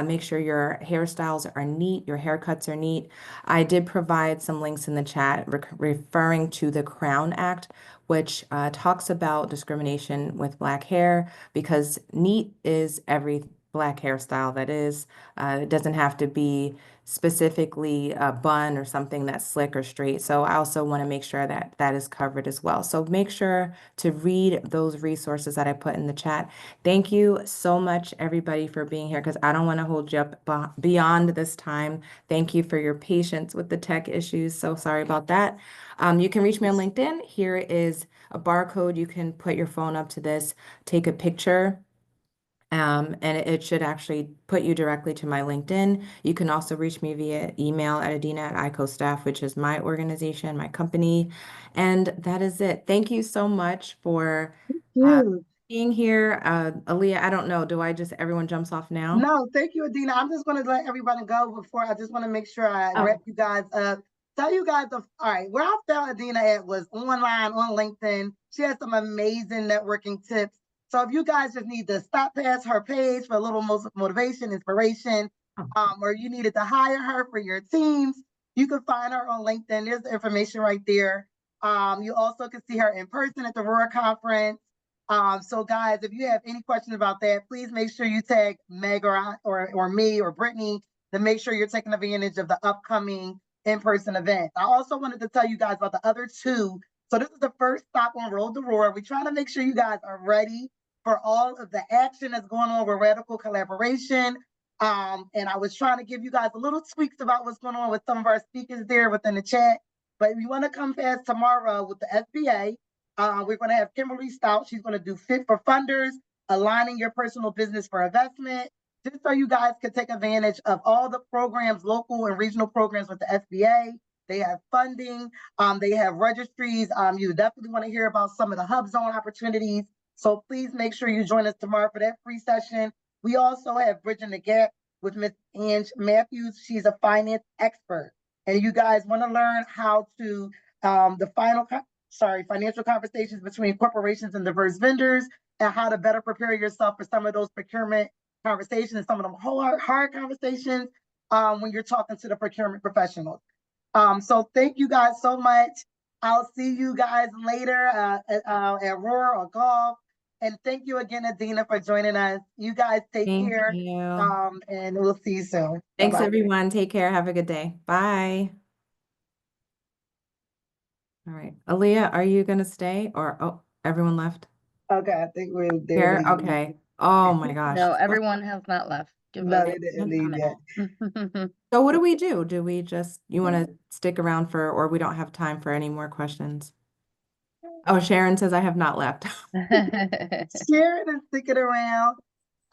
Make sure your hairstyles are neat, your haircuts are neat. I did provide some links in the chat referring to the Crown Act, which talks about discrimination with Black hair, because neat is every Black hairstyle that is. It doesn't have to be specifically a bun or something that's slick or straight. So I also want to make sure that that is covered as well. So make sure to read those resources that I put in the chat. Thank you so much, everybody, for being here, because I don't want to hold you up beyond this time. Thank you for your patience with the tech issues. So sorry about that. You can reach me on LinkedIn. Here is a barcode. You can put your phone up to this, take a picture. And it should actually put you directly to my LinkedIn. You can also reach me via email at Edina@ICOStaff, which is my organization, my company. And that is it. Thank you so much for Thank uh, you. being here. Aaliyah, I don't know. Do I just, everyone jumps off now? No, thank you, Edina. I'm just going to let everybody go before I just want to make sure I wrap you guys up. Tell you guys, all right, where I found Edina at was online on LinkedIn. She has some amazing networking tips. So if you guys just need to stop past her page for a little motivation, inspiration, or you needed to hire her for your teams, you can find her on LinkedIn. There's the information right there. You also can see her in person at the Roar Conference. So guys, if you have any questions about that, please make sure you tag Meg or me or Brittany to make sure you're taking advantage of the upcoming in-person event. I also wanted to tell you guys about the other two. So this is the first stop on Road to Roar. We're trying to make sure you guys are ready for all of the action that's going on with Radical Collaboration. And I was trying to give you guys a little tweaks about what's going on with some of our speakers there within the chat. But if you want to come past tomorrow with the SBA, we're going to have Kimberly Stout. She's going to do Fit for Funders, aligning your personal business for investment, just so you guys can take advantage of all the programs, local and regional programs with the SBA. They have funding. They have registries. You definitely want to hear about some of the Hub Zone opportunities. So please make sure you join us tomorrow for that free session. We also have Bridging the Gap with Ms. Ange Matthews. She's a finance expert. And you guys want to learn how to, financial conversations between corporations and diverse vendors, and how to better prepare yourself for some of those procurement conversations, some of them hard conversations when you're talking to the procurement professionals. So thank you guys so much. I'll see you guys later at Roar or Golf. And thank you again, Edina, for joining us. You guys take Thank care. you. And we'll see you soon. Thanks, Bye-bye. everyone. Take care. Have a good day. Bye. All right. Aaliyah, are you going to stay or, oh, everyone left? Okay, I think they're Here? leaving. Okay. Oh my gosh. No, everyone has not left. Give No, us they didn't a leave yet. minute. So what do we do? Do we just, you want to stick around for, or we don't have time for any more questions? Oh, Sharon says I have not left. Sharon is sticking around.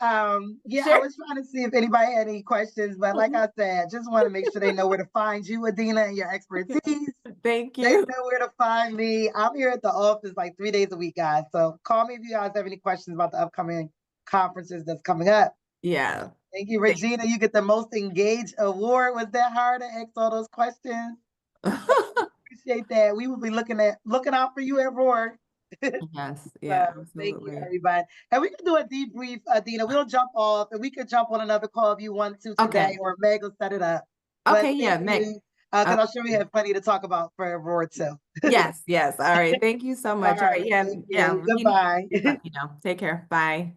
Yeah, I was trying to see if anybody had any questions, but like I said, just want to make sure they know where to find you, Edina, and your expertise. Thank They you. know where to find me. I'm here at the office like 3 days a week, guys. So call me if you guys have any questions about the upcoming conferences that's coming up. Yeah. Thank you, Regina. You get the most engaged award. Was that hard to ask all those questions? Appreciate that. We will be looking out for you at Roar. Yes. Yeah, So, thank you, absolutely. everybody. And we can do a debrief, Adina. We'll jump off and we could jump on another call if you want to today, Okay. or Meg will set it up. But Okay. Yeah. thank Meg. you, because I'm sure we have plenty to talk about for Roar too. Yes. Yes. All right. Thank you so much. All right. Yeah. Thank Yeah. you. Goodbye. Let me know. Take care. Bye.